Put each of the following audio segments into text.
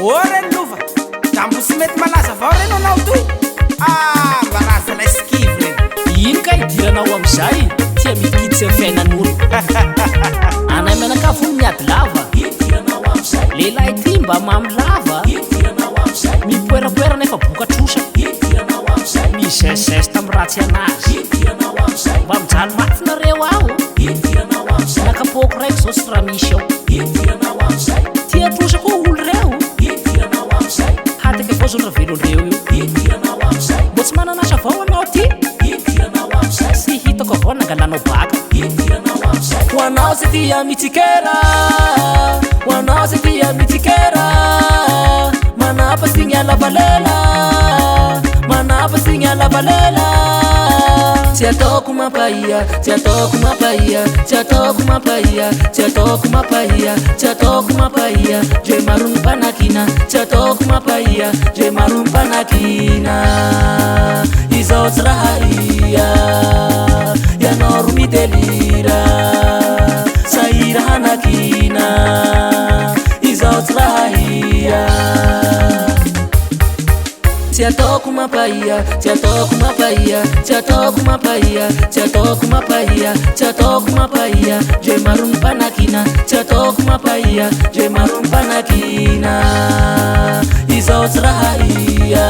Ore lova dambo sy mety malaza avao reno anao toy mbaraza la skive reny ino ka idiranao am'izay tia mikitsy ny fiainan'olo anay menakafo ny miady lava idiranao am'izay lehilahy ty mba mamy lava idiranao am'izay mipoerapoera nefa boka trosa idiranao am'izay mizezeste amy ratsy anazy idiranao am'izay mba mijaly mafinareo aho idiranao am'izay nakapoko raiky zao sy raha misy ao idiranao am'izay tia trosa koa olo reo idiranao am'izay hataka vozony ravelondreo io idiranao am'izay mbo tsy mananasa avao anao ty idiranao am'izay sy hitako avao nangalanao baka idiranao am'izay hoanao sy tia mitsikera hoanao sy tia mitsikera manapasigny alavalela manapasigny alavalela tsy ataoko mampaia tsy ataoko mampaia tsy ataoko mampaia tsy ataoko mampaia tsy ataoko mampaia dre maro ny mpanakina tsy ataoko mampaia dre maro ny mpanakina izao tsy raha ia ianao ro mitelira sahira hanakina izao tsy raha ia tsy ataoko mampaia tsy ataoko mampaia tsy ataoko mampaia tsy ataoko mampaia tsy ataoko mampaia dre maro ny mpanakina tsy ataoko mampaia dre maro ny mpanakina izao tsy raha ia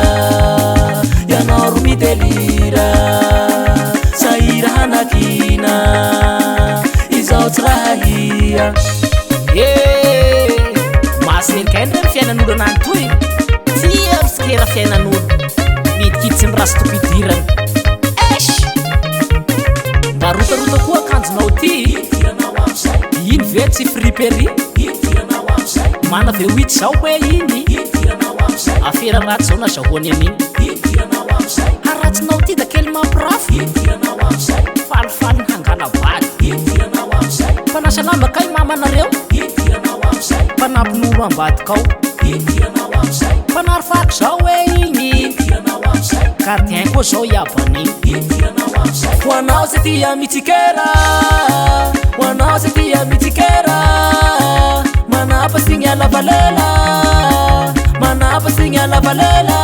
ianao ro mitelira sahira hanakina izao tsy raha ia masinenikainy re ny fiainan'olo anany toy tia misikera fiainan'olo midikitsy ny rasy topidirany esh mba rotarota koa akanjonao ty idiranao am'izay iny ve tsy fripery idiranao am'izay mana ve oity zao hoe iny idiranao am'izay afera raty zao na zahoany amin'iny idiranao am'izay haratsinao ty da kely mampirafy idiranao am'izay falifaly ny hangala valy idiranao am'izay mpanasa lamba kay mamanareo idiranao am'izay mpanampin'olo ambadikao idiranao am'izay mpanary fako zao hoe igny idiranao am'izay gardien koa zao iaban'igny idiranao am'izay hoanao sy tia mitsikera hoanao sy tia mitsikera manapasigny alavalela manapasigny alavalela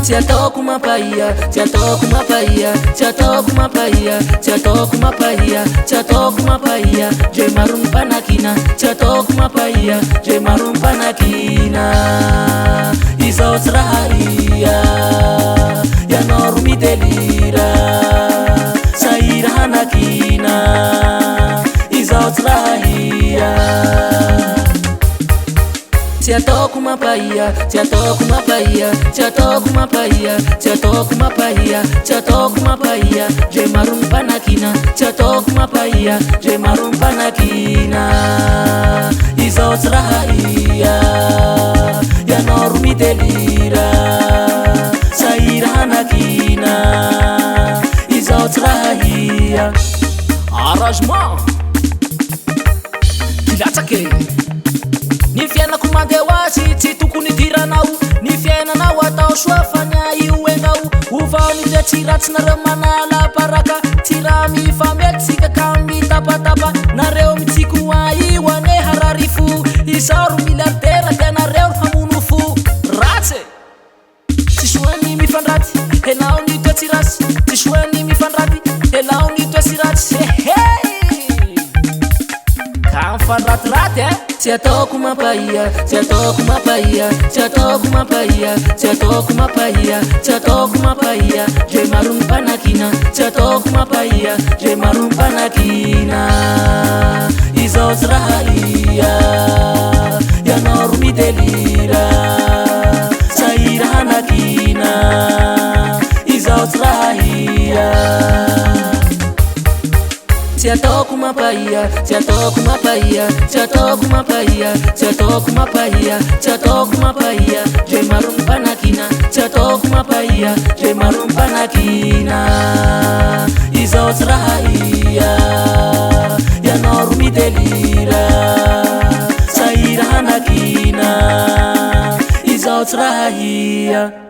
tsy ataoko mampaia tsy ataoko mampaia tsy ataoko mampaia tsy ataoko mampaia tsy ataoko mampaia dre maro ny mpanakina tsy ataoko mampaia dre maro ny mpanakina izao tsy raha ia ianao ro mitelira sahira hanakina izao tsy raha ia tsy ataoko mampaia tsy ataoko mampaia tsy ataoko mampaia tsy ataoko mampaia tsy ataoko mampaia dre maro ny mpanakina tsy ataoko mampaia dre maro ny mpanakina izao tsy raha ia ianao ro mitelira sahira hanakina izao tsy raha ia arrangement kilatsake ny fiainako mandeha hoazy tsy tokony diranao ny fiainanao atao soa fa nya io enao ovao ny lia tsy ratsinareo manala paraka tsy raha mifametsika ka mitapatapa nareo mitsiko a io ane hararifo izao ro miliardera tianareo hamono fo ratsy tsy soany mifandraty enao ny toa tsy ratsy tsy soany mifandraty enao ny toa tsy ratsy ka mifandratyraty tsy ataoko mampaia tsy ataoko mampaia tsy ataoko mampaia tsy ataoko mampaia tsy ataoko mampaia dre maro ny mpanakina tsy ataoko mampaia dre maro ny mpanakina izao tsy raha ia ianao ro mitelira sahira hanakina izao tsy raha ia tsy ataoko mampaia tsy ataoko mampaia tsy ataoko mampaia tsy ataoko mampaia tsy ataoko mampaia dre maro ny mpanakina tsy ataoko mampaia dre maro ny mpanakina izao tsy raha ia ianao ro mitelira sahira hanakina izao tsy raha ia